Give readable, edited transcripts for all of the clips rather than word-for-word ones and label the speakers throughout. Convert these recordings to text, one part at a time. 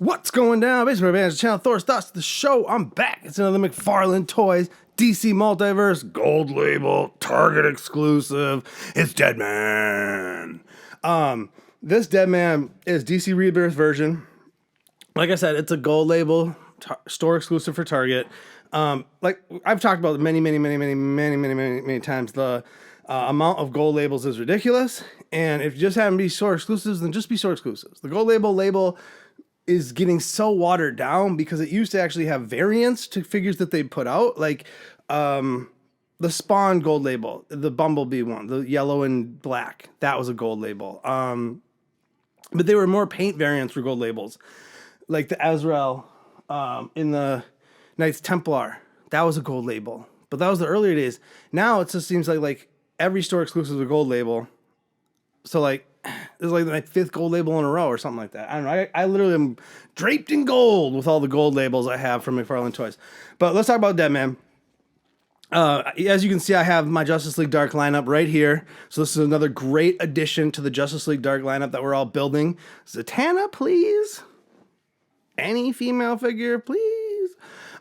Speaker 1: What's going down? Basement Advantage Channel, Thor's Thoughts, the show. I'm back. It's another McFarlane Toys, DC Multiverse, Gold Label, Target exclusive. It's Deadman. This Deadman is DC Rebirth version. Like I said, it's a Gold Label, store exclusive for Target. Like I've talked about many times, the amount of Gold Labels is ridiculous. And if you just happen to be store exclusives, then just be store exclusives. The Gold label is getting so watered down because it used to actually have variants to figures that they put out, like the Spawn Gold Label, the Bumblebee one, the yellow and black. That was a Gold Label. But they were more paint variants for Gold Labels, like the Azrael in the Knights Templar. That was a Gold Label, but that was the earlier days. Now it just seems like every store exclusive is a Gold Label. So like, it's like my fifth Gold Label in a row or something like that. I don't know. I literally am draped in gold with all the Gold Labels I have from McFarlane Toys. But let's talk about Deadman. As you can see, I have my Justice League Dark lineup right here. So this is another great addition to the Justice League Dark lineup that we're all building. Zatanna, please. Any female figure, please.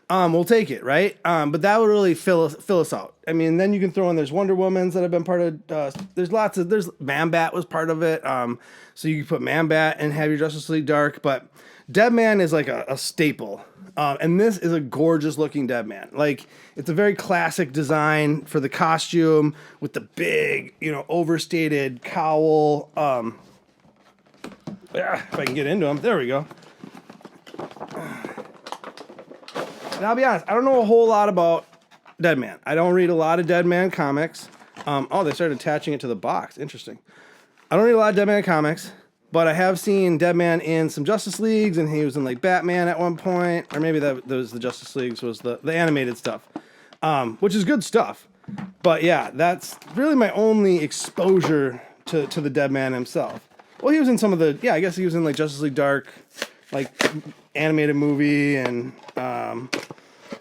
Speaker 1: We'll take it, right? But that would really fill us out. I mean, then you can throw in, there's Wonder Womans that have been part of, there's Man-Bat was part of it. So you can put Man-Bat and have your Justice League Dark, but Deadman is like a staple. And this is a gorgeous looking Deadman. Like, it's a very classic design for the costume with the big, overstated cowl. If I can get into him, there we go. And I'll be honest, I don't know a whole lot about Deadman. I don't read a lot of Deadman comics. They started attaching it to the box. Interesting. I don't read a lot of Deadman comics, but I have seen Deadman in some Justice Leagues, and he was in like Batman at one point, or maybe that was the Justice Leagues was the animated stuff, which is good stuff. But yeah, that's really my only exposure to the Deadman himself. Well, he was in some of the, I guess he was in like Justice League Dark, like animated movie, and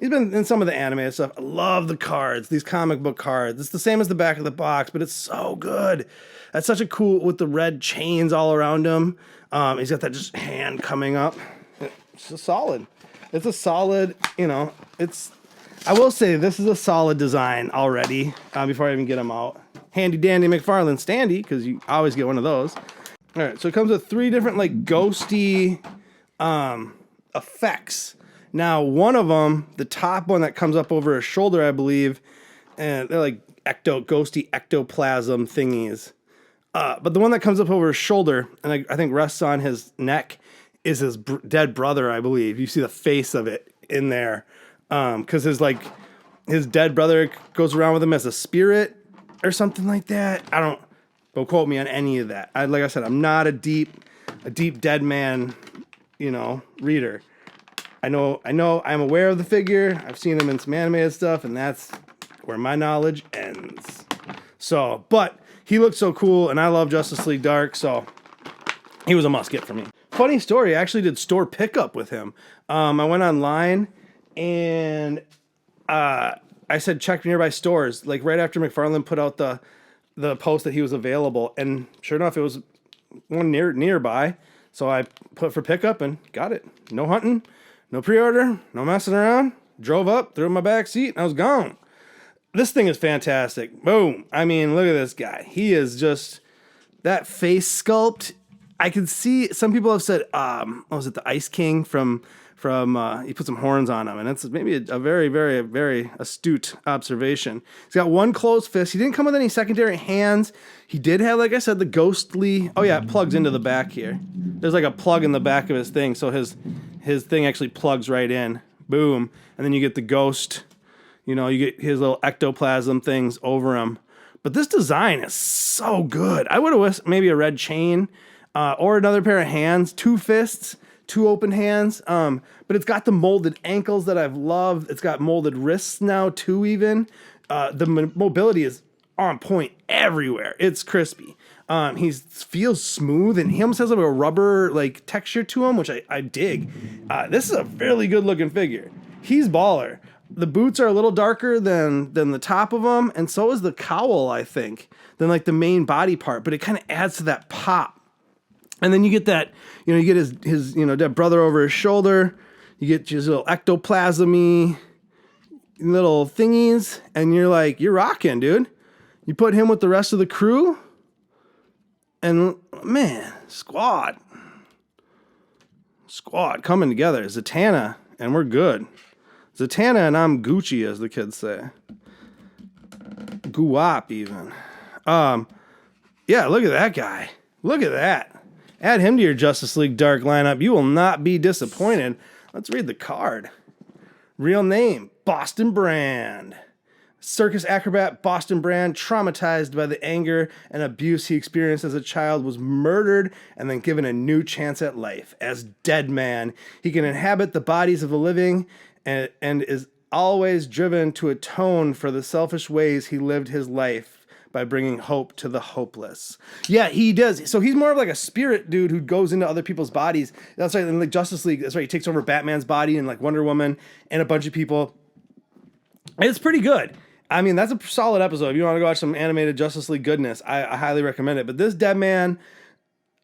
Speaker 1: he's been in some of the animated stuff. I love the cards, these comic book cards. It's the same as the back of the box, but it's so good. That's such a cool, with the red chains all around him. He's got that just hand coming up. It's a solid. It's a solid, I will say this is a solid design already, before I even get him out. Handy dandy McFarlane standy, because you always get one of those. All right, so it comes with 3 different like ghosty effects. Now, one of them, the top one that comes up over his shoulder, I believe, and they're like ghosty ectoplasm thingies. But the one that comes up over his shoulder and I think rests on his neck is his dead brother, I believe. You see the face of it in there, because his dead brother goes around with him as a spirit or something like that. Don't quote me on any of that. Like I said, I'm not a deep Deadman, reader. I know, I'm aware of the figure. I've seen him in some animated stuff, and that's where my knowledge ends. So, but he looked so cool, and I love Justice League Dark, so he was a must get for me. Funny story, I actually did store pickup with him. I went online, and I said check nearby stores, like right after McFarlane put out the post that he was available, and sure enough, it was one nearby. So I put for pickup and got it. No hunting, no pre-order, no messing around. Drove up, threw it in my back seat, and I was gone. This thing is fantastic. Boom. I mean, look at this guy. He is just, that face sculpt. I can see, some people have said, what was it, the Ice King from he put some horns on him, and it's maybe a very, very, very astute observation. He's got one closed fist. He didn't come with any secondary hands. He did have, like I said, the ghostly, it plugs into the back here. There's like a plug in the back of his thing, so his thing actually plugs right in. Boom. And then you get the ghost, you get his little ectoplasm things over him. But this design is so good. I would have wished maybe a red chain, or another pair of hands, 2 fists, 2 open hands, but it's got the molded ankles that I've loved. It's got molded wrists now too, even. The mobility is on point everywhere. It's crispy. He feels smooth, and he almost has like a rubber like texture to him, which I dig. This is a fairly good looking figure. He's baller. The boots are a little darker than the top of them, and so is the cowl, I think, than like the main body part, but it kind of adds to that pop. And then you get that, you get his dead brother over his shoulder. You get his little ectoplasm-y little thingies, and you're rocking, dude. You put him with the rest of the crew, and man, squad coming together. Zatanna, and we're good. Zatanna and I'm Gucci, as the kids say. Guap, even. Yeah, look at that guy. Look at that. Add him to your Justice League Dark lineup. You will not be disappointed. Let's read the card. Real name, Boston Brand. Circus acrobat Boston Brand, traumatized by the anger and abuse he experienced as a child, was murdered and then given a new chance at life. As Deadman, he can inhabit the bodies of the living and is always driven to atone for the selfish ways he lived his life by bringing hope to the hopeless. Yeah, he does. So he's more of like a spirit dude who goes into other people's bodies. That's right. In like Justice League, that's right. He takes over Batman's body and like Wonder Woman and a bunch of people. And it's pretty good. I mean, that's a solid episode. If you want to go watch some animated Justice League goodness, I highly recommend it. But this Deadman,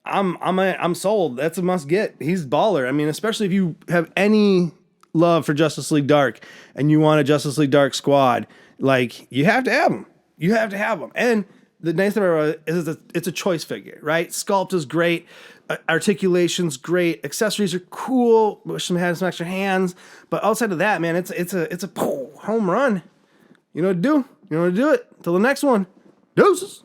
Speaker 1: I'm sold. That's a must get. He's baller. I mean, especially if you have any love for Justice League Dark and you want a Justice League Dark squad, like, you have to have him. You have to have them. And the nice thing about it is it's a choice figure, right? Sculpt is great. Articulation's great. Accessories are cool. Wish them had some extra hands. But outside of that, man, it's a home run. You know what to do? You know what to do it. Till the next one. Deuces.